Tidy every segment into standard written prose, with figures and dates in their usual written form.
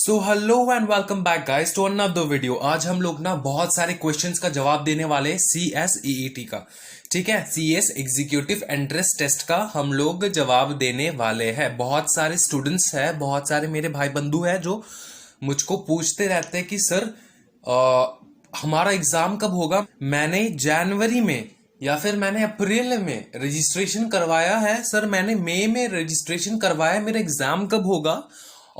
So hello and welcome back guys to another video. आज हम लोग ना बहुत सारे क्वेश्चंस का जवाब देने वाले CSEET का। ठीक है, CS एग्जीक्यूटिव एंट्रेंस टेस्ट का हम लोग जवाब देने वाले हैं। बहुत सारे स्टूडेंट्स हैं, बहुत सारे मेरे भाई बंधु हैं जो मुझको पूछते रहते हैं कि सर हमारा एग्जाम कब होगा। मैंने जनवरी में या फिर मैंने अप्रैल में रजिस्ट्रेशन करवाया है, सर मैंने मई में रजिस्ट्रेशन करवाया, मेरा एग्जाम कब होगा।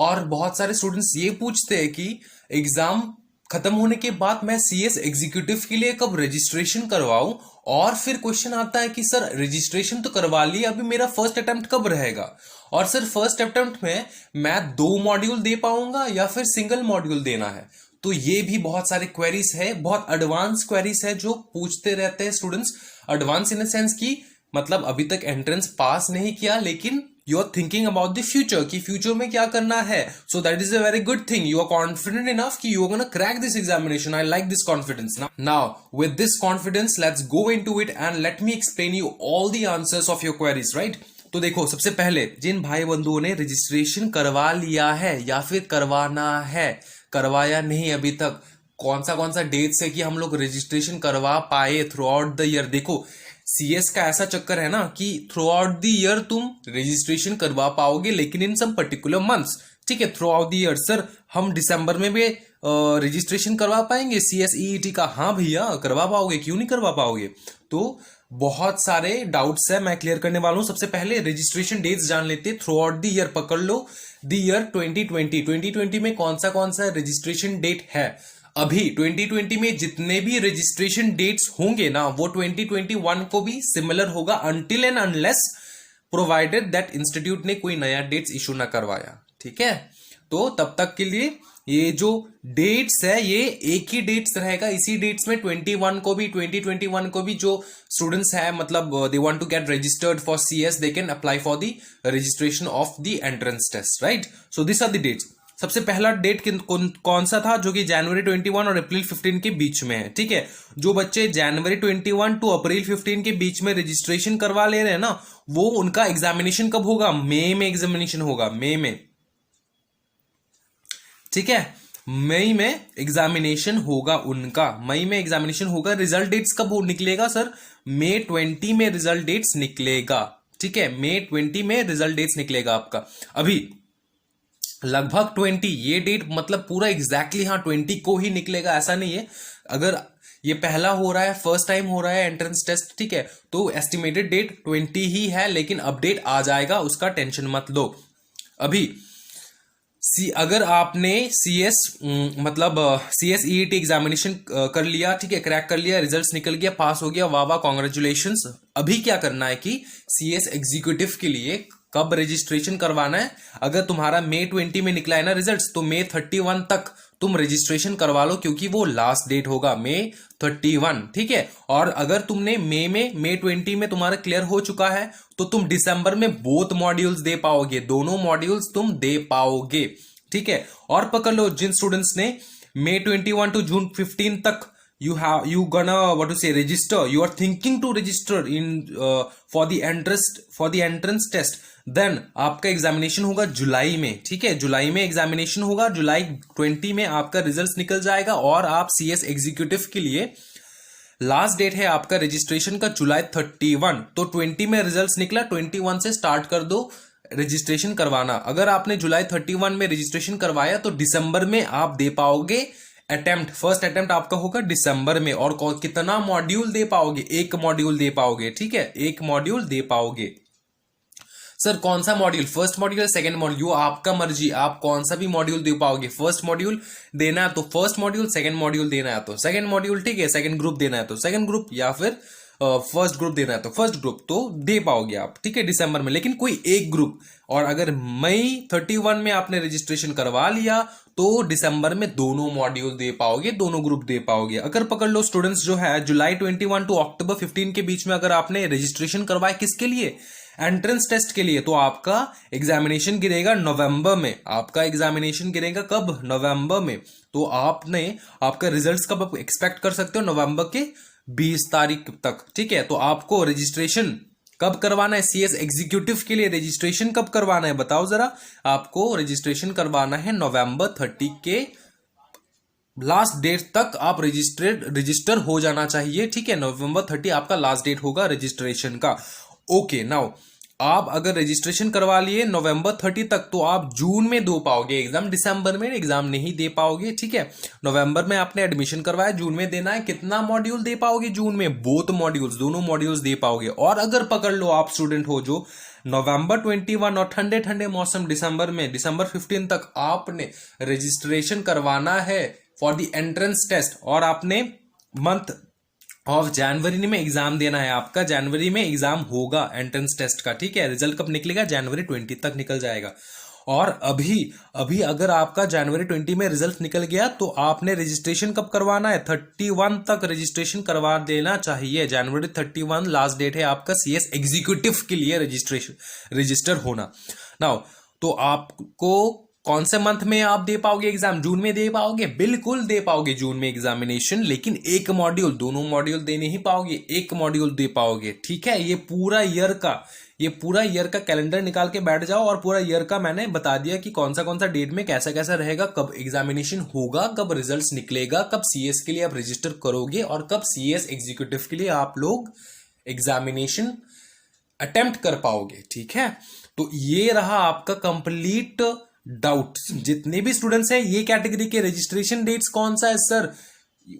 और बहुत सारे स्टूडेंट्स ये पूछते हैं कि एग्जाम खत्म होने के बाद मैं CS एग्जीक्यूटिव के लिए कब रजिस्ट्रेशन करवाऊं। और फिर क्वेश्चन आता है कि सर रजिस्ट्रेशन तो करवा लिया, अभी मेरा फर्स्ट अटेम्प्ट कब रहेगा। और सर फर्स्ट अटेम्प्ट में मैं 2 मॉड्यूल दे पाऊंगा या फिर सिंगल मॉड्यूल देना है। तो ये भी बहुत सारे क्वेरीज है, बहुत एडवांस क्वेरीज है जो पूछते रहते हैं students. Advance in the sense की मतलब अभी तक एंट्रेंस पास नहीं किया लेकिन you are thinking about the future कि फ्यूचर में क्या करना है। So that is a very good thing. You are confident enough कि you are gonna crack this examination. I like this confidence. Now with this confidence let's go into it and let me explain you all the answers of your queries, right. तो देखो, सबसे पहले जिन भाई बंधुओं ने registration करवा लिया है या फिर करवाना है, करवाया नहीं अभी तक, कौन सा डेट्स है कि हम लोग रजिस्ट्रेशन करवा पाए थ्रू आउट द ईयर। देखो, CS का ऐसा चक्कर है ना कि थ्रू आउट द ईयर तुम रजिस्ट्रेशन करवा पाओगे लेकिन इन सम पर्टिकुलर मंथ्स। ठीक है, through out the year. Sir हम दिसंबर में भी रजिस्ट्रेशन करवा पाएंगे CSEET का? हाँ भैया, करवा पाओगे, क्यों नहीं करवा पाओगे। तो बहुत सारे डाउट्स है, मैं क्लियर करने वाला हूं। सबसे पहले रजिस्ट्रेशन डेट्स जान लेते थ्रू आउट द ईयर। पकड़ लो द ईयर 2020 में कौन सा रजिस्ट्रेशन डेट है। अभी 2020 में जितने भी रजिस्ट्रेशन डेट्स होंगे ना वो 2021 को भी सिमिलर होगा, until and unless provided that institute ने कोई नया डेट्स इशू ना करवाया। ठीक है, तो तब तक के लिए ये जो डेट्स है ये एक ही डेट्स रहेगा। इसी डेट्स में 2021 को भी जो स्टूडेंट्स है मतलब they want to get registered for CS, they can apply for the registration of the entrance test, right. So this are the dates. सबसे पहला डेट कौन सा था, जो कि जनवरी 21 और अप्रैल 15 के बीच में है। ठीक है, जो बच्चे जनवरी 21 टू अप्रैल 15 के बीच में रजिस्ट्रेशन करवा ले रहे हैं ना, वो उनका एग्जामिनेशन कब होगा? मई में एग्जामिनेशन होगा, मई में। ठीक है, मई में एग्जामिनेशन होगा उनका, मई में एग्जामिनेशन होगा। रिजल्ट डेट्स कब निकलेगा सर? मई 20 में रिजल्ट डेट्स निकलेगा। ठीक है, मई 20 में रिजल्ट डेट्स निकलेगा आपका। अभी लगभग 20, ये डेट मतलब पूरा एग्जैक्टली हाँ 20 को ही निकलेगा ऐसा नहीं है। अगर ये पहला हो रहा है, फर्स्ट टाइम हो रहा है एंट्रेंस टेस्ट, ठीक है, तो एस्टिमेटेड डेट 20 ही है, लेकिन अपडेट आ जाएगा, उसका टेंशन मत लो। अभी अगर आपने CS मतलब CSEET एग्जामिनेशन कर लिया, ठीक है, क्रैक कर लिया, रिजल्ट्स निकल गया, पास हो गया, वाह वाह, कॉन्ग्रेचुलेशंस। अभी क्या करना है कि CS एग्जीक्यूटिव के लिए कब रजिस्ट्रेशन करवाना है। अगर तुम्हारा मई 20 में निकला है ना रिजल्ट्स, तो मई 31 तक तुम रजिस्ट्रेशन करवा लो, क्योंकि वो लास्ट डेट होगा मई 31। ठीक है, और अगर तुमने मई 20 में तुम्हारा क्लियर हो चुका है तो तुम दिसंबर में बोथ मॉड्यूल्स दे पाओगे, दोनों मॉड्यूल्स तुम दे पाओगे। ठीक है, और पकड़ लो जिन स्टूडेंट्स ने मई 21 टू जून 15 तक you gonna what to say register, you are thinking to register in for the entrance test, then आपका एग्जामिनेशन होगा जुलाई में। ठीक है, जुलाई में एग्जामिनेशन होगा, जुलाई 20 में आपका रिजल्ट निकल जाएगा और आप CS एग्जीक्यूटिव के लिए लास्ट डेट है आपका रजिस्ट्रेशन का जुलाई 31। तो 20 में रिजल्ट निकला, 21 से स्टार्ट कर दो रजिस्ट्रेशन करवाना। अगर आपने जुलाई 31 में रजिस्ट्रेशन करवाया तो दिसंबर में आप दे पाओगे फर्स्ट अटेम्प्ट आपका होगा दिसंबर में। और कितना मॉड्यूल दे पाओगे? एक मॉड्यूल दे पाओगे। ठीक है, एक मॉड्यूल दे पाओगे। सर कौन सा मॉड्यूल, फर्स्ट मॉड्यूल या सेकंड मॉड्यूल? वो आपका मर्जी, आप कौन सा भी मॉड्यूल दे पाओगे। फर्स्ट मॉड्यूल देना है तो फर्स्ट मॉड्यूल, सेकंड मॉड्यूल देना है तो सेकंड मॉड्यूल, ठीक है, सेकंड ग्रुप देना है तो सेकंड ग्रुप, या फिर फर्स्ट ग्रुप देना है तो फर्स्ट ग्रुप, तो दे पाओगे आप। ठीक है, दिसंबर में, लेकिन कोई एक ग्रुप। और अगर मई 31 में आपने रजिस्ट्रेशन करवा लिया तो दिसंबर में दोनों मॉड्यूल दे पाओगे, दोनों ग्रुप दे पाओगे। अगर पकड़ लो स्टूडेंट्स जो है जुलाई 21 टू अक्टूबर 15 के बीच में अगर आपने रजिस्ट्रेशन करवाया, किसके लिए? एंट्रेंस टेस्ट के लिए, तो आपका एग्जामिनेशन गिरेगा नवंबर में। आपका एग्जामिनेशन गिरेगा कब? नवंबर में। तो आपने आपका रिजल्ट्स कब एक्सपेक्ट कर सकते हो? नवंबर के 20 तारीख तक। ठीक है, तो आपको रजिस्ट्रेशन कब करवाना है CS एग्जीक्यूटिव के लिए रजिस्ट्रेशन कब करवाना है बताओ जरा। आपको रजिस्ट्रेशन करवाना है नवंबर 30 के लास्ट डेट तक आप रजिस्टर हो जाना चाहिए, ठीक है। नवंबर 30 आपका लास्ट डेट होगा रजिस्ट्रेशन का। ओके, नाउ आप अगर रजिस्ट्रेशन करवा लिए नवंबर 30 तक तो आप जून में दे पाओगे एग्जाम, दिसंबर में एग्जाम नहीं दे पाओगे, ठीक है। नवंबर में आपने एडमिशन करवाया, जून में देना है। कितना मॉड्यूल दे पाओगे जून में? बोथ मॉड्यूल्स, दोनों मॉड्यूल्स दे पाओगे। और अगर पकड़ लो आप स्टूडेंट हो जो नवंबर 21 और ठंडे ठंडे मौसम दिसंबर में, दिसंबर 15 तक आपने रजिस्ट्रेशन करवाना है फॉर द एंट्रेंस टेस्ट, और आपने मंथ ऑफ जनवरी में एग्जाम देना है। आपका जनवरी में एग्जाम होगा एंट्रेंस टेस्ट का, ठीक है। रिजल्ट कब निकलेगा? जनवरी 20 तक निकल जाएगा। और अभी अगर आपका जनवरी 20 में रिजल्ट निकल गया तो आपने रजिस्ट्रेशन कब करवाना है? 31 तक रजिस्ट्रेशन करवा देना चाहिए। जनवरी 31 लास्ट डेट है आपका CS एग्जीक्यूटिव के लिए रजिस्टर होना। नाउ तो आपको कौन से मंथ में आप दे पाओगे एग्जाम? जून में दे पाओगे? बिल्कुल दे पाओगे जून में एग्जामिनेशन, लेकिन एक मॉड्यूल, दोनों मॉड्यूल दे नहीं पाओगे, एक मॉड्यूल दे पाओगे, ठीक है। ये पूरा ईयर का कैलेंडर निकाल के बैठ जाओ, और पूरा ईयर का मैंने बता दिया कि कौन सा डेट में कैसा कैसा रहेगा, कब एग्जामिनेशन होगा, कब रिजल्ट निकलेगा, कब CS के लिए आप रजिस्टर करोगे, और कब CS एग्जीक्यूटिव के लिए आप लोग एग्जामिनेशन अटेम्प्ट कर पाओगे, ठीक है। तो ये रहा आपका कंप्लीट डाउट। जितने भी स्टूडेंट्स हैं, ये कैटेगरी के रजिस्ट्रेशन डेट्स कौन सा है सर,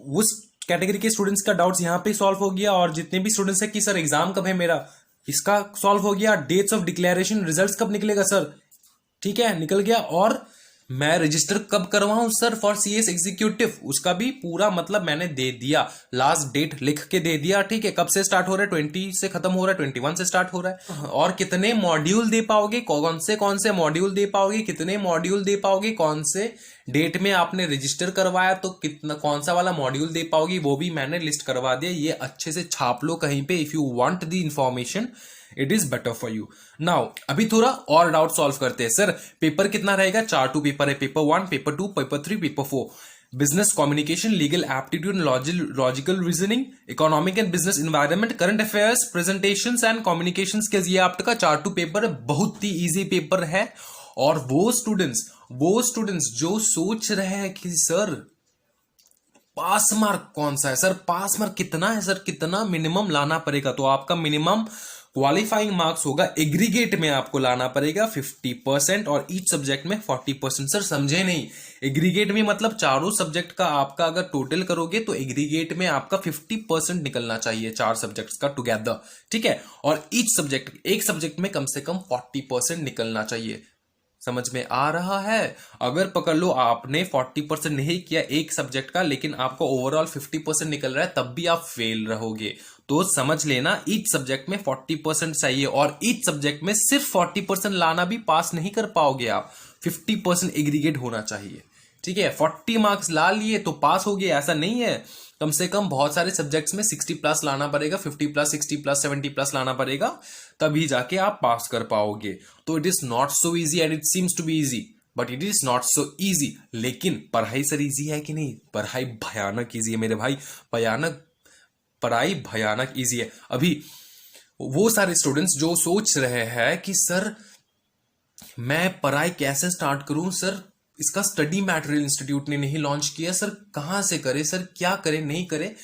उस कैटेगरी के स्टूडेंट्स का डाउट्स यहां पे सॉल्व हो गया। और जितने भी स्टूडेंट्स हैं कि सर एग्जाम कब है मेरा, इसका सॉल्व हो गया। डेट्स ऑफ डिक्लेरेशन, रिजल्ट्स कब निकलेगा सर, ठीक है, निकल गया। और मैं रजिस्टर कब करवाऊं सर फॉर CS एग्जीक्यूटिव, उसका भी पूरा मतलब मैंने दे दिया, लास्ट डेट लिख के दे दिया, ठीक है। कब से स्टार्ट हो रहा है? 20 से खत्म हो रहा है, 21 से स्टार्ट हो रहा है। और कितने मॉड्यूल दे पाओगे, कौन से मॉड्यूल दे पाओगे, कितने मॉड्यूल दे पाओगे, कौन से डेट में आपने रजिस्टर करवाया तो कितना, कौन सा वाला मॉड्यूल दे पाओगे, वो भी मैंने लिस्ट करवा दिया। ये अच्छे से छाप लो कहीं पे, if you want the information it is better for you. Now अभी थोड़ा और डाउट सॉल्व करते हैं। सर पेपर कितना रहेगा? 4 पेपर है, paper 1, paper 2, paper 3, paper 4। Business communication, legal aptitude, logical reasoning, economic and business environment, current affairs, presentations and communication skills. ये आपका 4 पेपर है, बहुत ही इजी पेपर है। और वो स्टूडेंट्स जो सोच रहे हैं कि सर पास मार्क कौन सा है, सर पास मार्क कितना है, सर कितना मिनिमम लाना पड़ेगा, तो आपका मिनिमम क्वालिफाइंग मार्क्स होगा एग्रीगेट में आपको लाना पड़ेगा 50% और ईच सब्जेक्ट में 40%। सर समझे नहीं, एग्रीगेट में मतलब चारों सब्जेक्ट का आपका अगर टोटल करोगे तो एग्रीगेट में आपका 50% निकलना चाहिए, 4 सब्जेक्ट्स का टुगेदर, ठीक है। और एक सब्जेक्ट में कम से कम 40% निकलना चाहिए। समझ में आ रहा है? अगर पकड़ लो आपने 40% नहीं किया एक सब्जेक्ट का, लेकिन आपको ओवरऑल 50% निकल रहा है, तब भी आप फेल रहोगे। तो समझ लेना ईच सब्जेक्ट में 40% चाहिए, और ईच सब्जेक्ट में सिर्फ 40% लाना भी पास नहीं कर पाओगे आप, 50% एग्रीगेट होना चाहिए, ठीक है। 40 मार्क्स ला लिए तो पास हो गए, ऐसा नहीं है। कम से कम बहुत सारे सब्जेक्ट्स में 60+ लाना पड़ेगा, 50+, 60+, 70+ लाना पड़ेगा, तभी जाके आप पास कर पाओगे। तो it is not so easy and it seems to be easy, but it is not so easy. लेकिन पढ़ाई सर इजी है कि नहीं? पढ़ाई भयानक इजी है मेरे भाई, पढ़ाई भयानक इजी है। अभी वो सारे स्टूडेंट्स जो सोच रहे हैं कि सर मैं पढ़ाई कैसे स्टार्ट करूं, सर इसका स्टडी मटेरियल इंस्टीट्यूट ने नहीं लॉन्च किया, सर कहां से करे, सर क्या करे नहीं करे।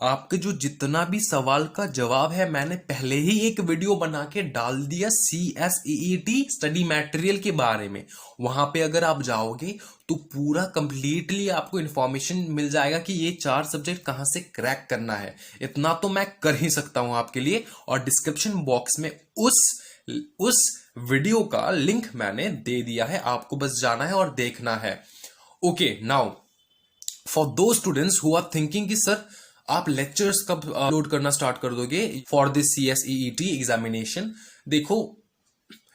आपके जो जितना भी सवाल का जवाब है मैंने पहले ही एक वीडियो बना के डाल दिया CSEET स्टडी मटेरियल के बारे में। वहां पे अगर आप जाओगे तो पूरा कंप्लीटली आपको इंफॉर्मेशन मिल जाएगा कि ये 4 सब्जेक्ट कहां से क्रैक करना है। इतना तो मैं कर ही सकता हूं आपके लिए, और डिस्क्रिप्शन बॉक्स में उस वीडियो का लिंक मैंने दे दिया है, आपको बस जाना है और देखना है। ओके, नाउ फॉर दो स्टूडेंट्स हु आर थिंकिंग कि सर आप लेक्चर्स कब अपलोड करना स्टार्ट कर दोगे फॉर दिस CSEET एग्जामिनेशन। देखो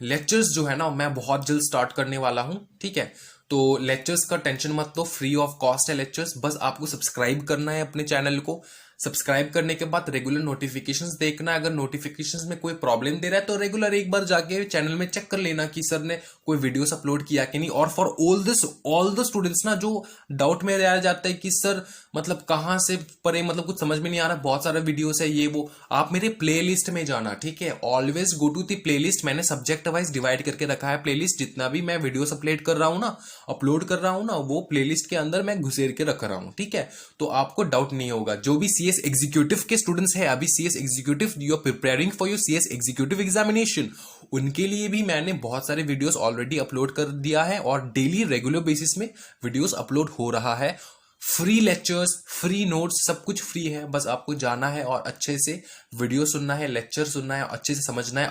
लेक्चर्स जो है ना मैं बहुत जल्द स्टार्ट करने वाला हूं, ठीक है। तो लेक्चर्स का टेंशन मत लो, फ्री ऑफ कॉस्ट है लेक्चर्स, बस आपको सब्सक्राइब करना है अपने चैनल को, सब्सक्राइब करने के बाद रेगुलर नोटिफिकेशंस देखना है। अगर नोटिफिकेशंस में कोई प्रॉब्लम दे रहा है तो रेगुलर एक बार जाके चैनल में चेक कर लेना कि सर ने कोई वीडियोस अपलोड किया कि नहीं। और फॉर ऑल द स्टूडेंट्स ना जो डाउट में रह जाता है कि सर मतलब कहाँ से पढ़े, मतलब कुछ समझ में नहीं आ रहा, बहुत सारा वीडियोस है ये वो, आप मेरे प्लेलिस्ट में जाना, ठीक है। Always go to the playlist. मैंने सब्जेक्ट वाइज डिवाइड करके रखा है प्लेलिस्ट। जितना भी मैं वीडियोस अपलोड कर रहा हूं ना वो प्लेलिस्ट के अंदर मैं घुसेर के रख रहा हूं, ठीक है। तो आपको डाउट नहीं होगा। जो भी सीएस एग्जीक्यूटिव के स्टूडेंट्स है, अभी CS executive you are preparing for your CS executive examination, उनके लिए भी मैंने बहुत सारे वीडियोस ऑलरेडी अपलोड कर दिया है और डेली रेगुलर बेसिस में वीडियोस अपलोड हो रहा है। फ्री लेक्चर्स, फ्री नोट्स, सब कुछ फ्री है। बस आपको जाना है और अच्छे से वीडियो सुनना है, लेक्चर सुनना है, अच्छे से समझना है।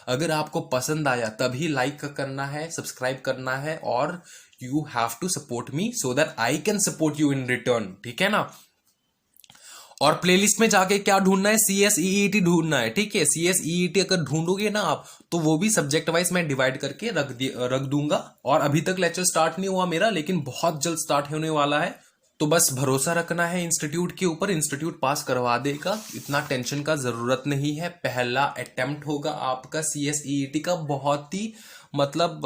अगर आपको पसंद आया तभी लाइक करना है, सब्सक्राइब करना है, और you have to support me so that I can support you in return, ठीक है ना। और प्लेलिस्ट में जाके क्या ढूंढना है, CSEET ढूंढना है, ठीक है। CSEET अगर ढूंढोगे ना आप तो वो भी सब्जेक्ट वाइज मैं डिवाइड करके रख दूंगा। और अभी तक लेक्चर स्टार्ट नहीं हुआ मेरा, लेकिन बहुत जल्द स्टार्ट होने वाला है। तो बस भरोसा रखना है इंस्टीट्यूट के ऊपर, इंस्टीट्यूट पास करवा देगा, इतना टेंशन का जरूरत नहीं है। पहला अटेम्प्ट होगा आपका CSEET का, बहुत ही मतलब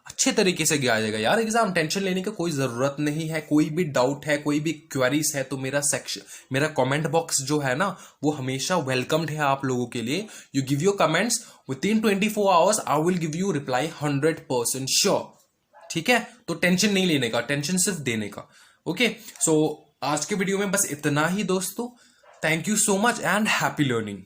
अच्छे तरीके से गया जाएगा यार एग्जाम। टेंशन लेने की कोई जरूरत नहीं है। कोई भी डाउट है, कोई भी क्वेरीज है तो मेरा कमेंट बॉक्स जो है ना वो हमेशा वेलकम्ड है आप लोगों के लिए। You give your comments with in 24 hours, I will give you reply 100% sure, ठीक है। तो टेंशन नहीं लेने का, टेंशन सिर्फ देने का। ओके, सो आज के वीडियो में बस इतना ही दोस्तों। Thank you so much and happy learning.